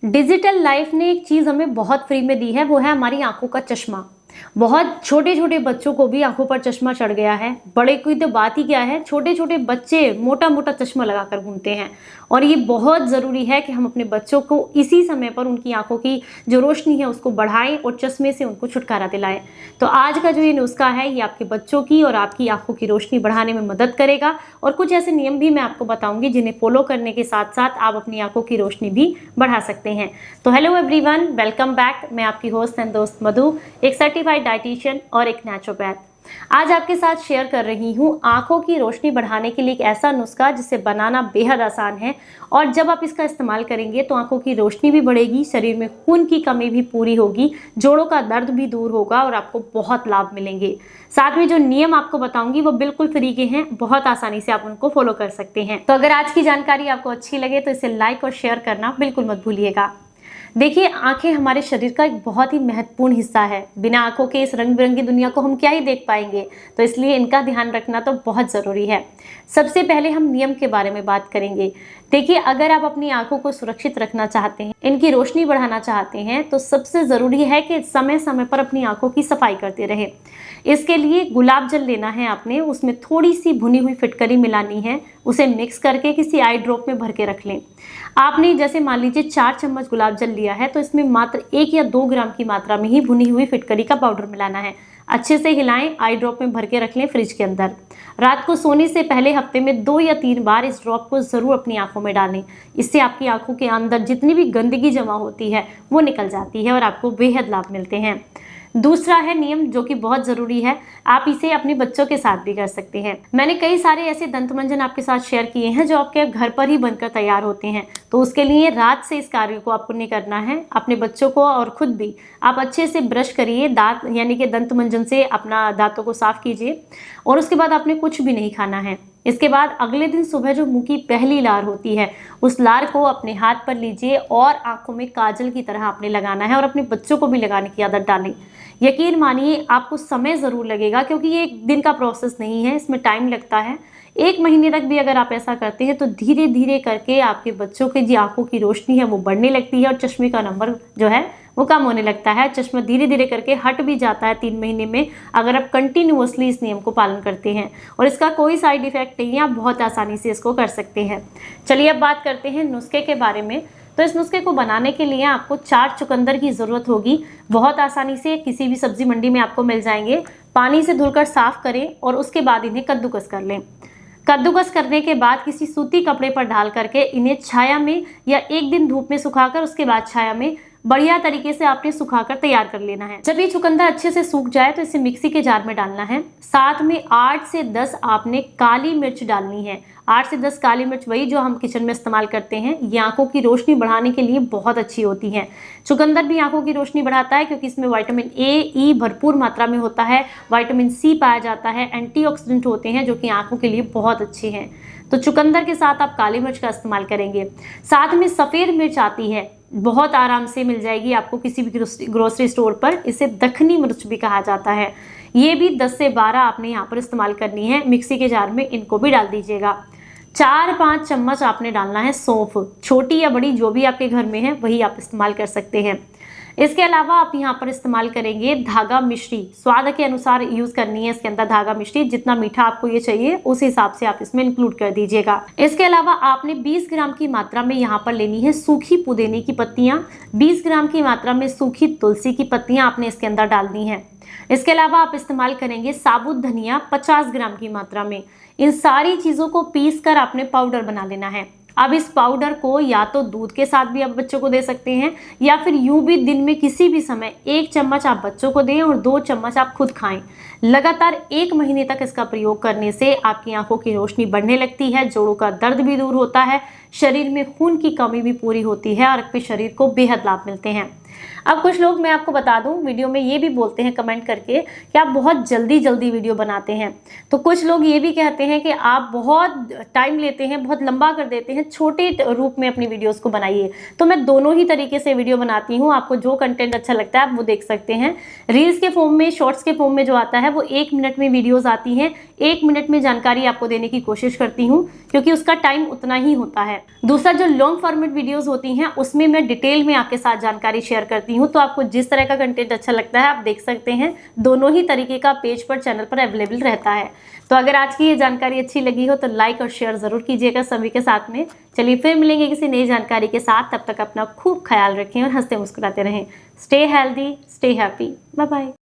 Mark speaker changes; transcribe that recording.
Speaker 1: Digital life ने एक चीज हमें बहुत फ्री में दी है, वो है हमारी आंखों का चश्मा। बहुत छोटे छोटे बच्चों को भी आंखों पर चश्मा चढ़ गया है। बड़े की तो बात ही क्या है, छोटे छोटे बच्चे मोटा मोटा चश्मा लगाकर घूमते हैं। और ये बहुत जरूरी है कि हम अपने बच्चों को इसी समय पर उनकी आंखों की जो रोशनी है उसको बढ़ाएं और चश्मे से उनको छुटकारा दिलाएं। तो आज का जो ये नुस्खा है ये आपके बच्चों की और आपकी आंखों की रोशनी बढ़ाने में मदद करेगा। और कुछ ऐसे नियम भी मैं आपको बताऊंगी जिन्हें फॉलो करने के साथ साथ आप अपनी आंखों की रोशनी भी बढ़ा सकते हैं। तो हेलो एवरीवन, वेलकम बैक। मैं आपकी होस्ट एंड दोस्त मधु, एक सर्टिफाइड डाइटिशियन और एक नेचुरोपैथ। आज आपके साथ शेयर कर रही हूँ आंखों की रोशनी बढ़ाने के लिए एक ऐसा नुस्खा जिसे बनाना बेहद आसान है। और जब आप इसका इस्तेमाल करेंगे तो आंखों की रोशनी भी बढ़ेगी, शरीर में खून की कमी भी पूरी होगी, जोड़ों का दर्द भी दूर होगा और आपको बहुत लाभ मिलेंगे। साथ में जो नियम आपको बताऊंगी वो बिल्कुल फ्री के हैं, बहुत आसानी से आप उनको फॉलो कर सकते हैं। तो अगर आज की जानकारी आपको अच्छी लगे तो इसे लाइक और शेयर करना बिल्कुल मत भूलिएगा। देखिए, आंखें हमारे शरीर का एक बहुत ही महत्वपूर्ण हिस्सा है। बिना आंखों के इस रंग बिरंगी दुनिया को हम क्या ही देख पाएंगे, तो इसलिए इनका ध्यान रखना तो बहुत ज़रूरी है। सबसे पहले हम नियम के बारे में बात करेंगे। देखिए, अगर आप अपनी आंखों को सुरक्षित रखना चाहते हैं, इनकी रोशनी बढ़ाना चाहते हैं, तो सबसे ज़रूरी है कि समय समय पर अपनी आंखों की सफाई करते रहे। इसके लिए गुलाब जल लेना है आपने, उसमें थोड़ी सी भुनी हुई फिटकरी मिलानी है, उसे मिक्स करके किसी आई ड्रॉप में भर के रख लें। आपने जैसे मान लीजिए 4 चम्मच गुलाब जल लिया है तो इसमें मात्र 1 या 2 ग्राम की मात्रा में ही भुनी हुई फिटकरी का पाउडर मिलाना है। अच्छे से हिलाएं, आई ड्रॉप में भर के रख लें फ्रिज के अंदर। रात को सोने से पहले हफ्ते में 2 या 3 बार इस ड्रॉप को जरूर अपनी आंखों में डालें। इससे आपकी आंखों के अंदर जितनी भी गंदगी जमा होती है वो निकल जाती है और आपको बेहद लाभ मिलते हैं। दूसरा है नियम जो कि बहुत जरूरी है, आप इसे अपने बच्चों के साथ भी कर सकते हैं। मैंने कई सारे ऐसे दंत मंजन आपके साथ शेयर किए हैं जो आपके घर पर ही बनकर तैयार होते हैं। तो उसके लिए रात से इस कार्य को आपको नहीं करना है, अपने बच्चों को और खुद भी आप अच्छे से ब्रश करिए, दांत यानी कि दंत मंजन से अपना दांतों को साफ कीजिए। और उसके बाद आपने कुछ भी नहीं खाना है। इसके बाद अगले दिन सुबह जो मुंह की पहली लार होती है उस लार को अपने हाथ पर लीजिए और आंखों में काजल की तरह आपने लगाना है और अपने बच्चों को भी लगाने की आदत डालें। यकीन मानिए आपको समय ज़रूर लगेगा, क्योंकि ये एक दिन का प्रोसेस नहीं है, इसमें टाइम लगता है। 1 महीने तक भी अगर आप ऐसा करते हैं तो धीरे धीरे करके आपके बच्चों की जो आंखों की रोशनी है वो बढ़ने लगती है और चश्मे का नंबर जो है वो कम होने लगता है। चश्मा धीरे धीरे करके हट भी जाता है 3 महीने में, अगर आप कंटिन्यूअसली इस नियम को पालन करते हैं। और इसका कोई साइड इफेक्ट नहीं है, आप बहुत आसानी से इसको कर सकते हैं। चलिए अब बात करते हैं नुस्खे के बारे में। तो इस नुस्खे को बनाने के लिए आपको 4 चुकंदर की ज़रूरत होगी। बहुत आसानी से किसी भी सब्जी मंडी में आपको मिल जाएंगे। पानी से धुलकर साफ करें और उसके बाद इन्हें कद्दूकस कर लें। कद्दूकस करने के बाद किसी सूती कपड़े पर डाल करके इन्हें छाया में या 1 दिन धूप में सुखाकर उसके बाद छाया में बढ़िया तरीके से आपने सुखाकर तैयार कर लेना है। जब ये चुकंदर अच्छे से सूख जाए तो इसे मिक्सी के जार में डालना है। साथ में 8 से 10 आपने काली मिर्च डालनी है। 8 से 10 काली मिर्च, वही जो हम किचन में इस्तेमाल करते हैं। ये आंखों की रोशनी बढ़ाने के लिए बहुत अच्छी होती हैं। चुकंदर भी आंखों की रोशनी बढ़ाता है क्योंकि इसमें विटामिन ए, ई भरपूर मात्रा में होता है, विटामिन सी पाया जाता है, एंटीऑक्सीडेंट होते हैं जो कि आंखों के लिए बहुत अच्छे हैं। तो चुकंदर के साथ आप काली मिर्च का इस्तेमाल करेंगे। साथ में सफ़ेद मिर्च आती है, बहुत आराम से मिल जाएगी आपको किसी भी ग्रोसरी स्टोर पर। इसे दखनी मिर्च भी कहा जाता है। ये भी 10 से 12 आपने यहाँ पर इस्तेमाल करनी है। मिक्सी के जार में इनको भी डाल दीजिएगा। 4-5 चम्मच आपने डालना है सौंफ, छोटी या बड़ी जो भी आपके घर में है वही आप इस्तेमाल कर सकते हैं। इसके अलावा आप यहाँ पर इस्तेमाल करेंगे धागा मिश्री। स्वाद के अनुसार यूज करनी है इसके अंदर धागा मिश्री, जितना मीठा आपको ये चाहिए उस हिसाब से आप इसमें इंक्लूड कर दीजिएगा। इसके अलावा आपने 20 ग्राम की मात्रा में यहाँ पर लेनी है सूखी पुदीने की पत्तियां। 20 ग्राम की मात्रा में सूखी तुलसी की पत्तियां आपने इसके अंदर डालनी है। इसके अलावा आप इस्तेमाल करेंगे साबुत धनिया 50 ग्राम की मात्रा में। इन सारी चीजों को पीस कर आपने पाउडर बना लेना है। अब इस पाउडर को या तो दूध के साथ भी आप बच्चों को दे सकते हैं या फिर यूं भी दिन में किसी भी समय 1 चम्मच आप बच्चों को दें और 2 चम्मच आप खुद खाएं। लगातार 1 महीने तक इसका प्रयोग करने से आपकी आंखों की रोशनी बढ़ने लगती है, जोड़ों का दर्द भी दूर होता है, शरीर में खून की कमी भी पूरी होती है और आपके शरीर को बेहद लाभ मिलते हैं। अब कुछ लोग, मैं आपको बता दूं, वीडियो में ये भी बोलते हैं कमेंट करके कि आप बहुत जल्दी जल्दी वीडियो बनाते हैं। तो कुछ लोग ये भी कहते हैं कि आप बहुत टाइम लेते हैं, बहुत लंबा कर देते हैं, छोटे रूप में अपनी वीडियोस को बनाइए। तो मैं दोनों ही तरीके से वीडियो बनाती हूँ। आपको जो कंटेंट अच्छा लगता है आप वो देख सकते हैं। रील्स के फॉर्म में, शॉर्ट्स के फॉर्म में जो आता है वो 1 मिनट में वीडियोज आती हैं। 1 मिनट में जानकारी आपको देने की कोशिश करती हूँ, क्योंकि उसका टाइम उतना ही होता है। दूसरा, जो लॉन्ग फॉर्मेट वीडियोस होती हैं उसमें मैं डिटेल में आपके साथ जानकारी शेयर करती हूँ। तो आपको जिस तरह का कंटेंट अच्छा लगता है आप देख सकते हैं। दोनों ही तरीके का पेज पर, चैनल पर अवेलेबल रहता है। तो अगर आज की ये जानकारी अच्छी लगी हो तो लाइक और शेयर जरूर कीजिएगा सभी के साथ में। चलिए फिर मिलेंगे किसी नई जानकारी के साथ। तब तक अपना खूब ख्याल रखें और हंसते मुस्कुराते रहें। Stay healthy, stay happy, bye bye.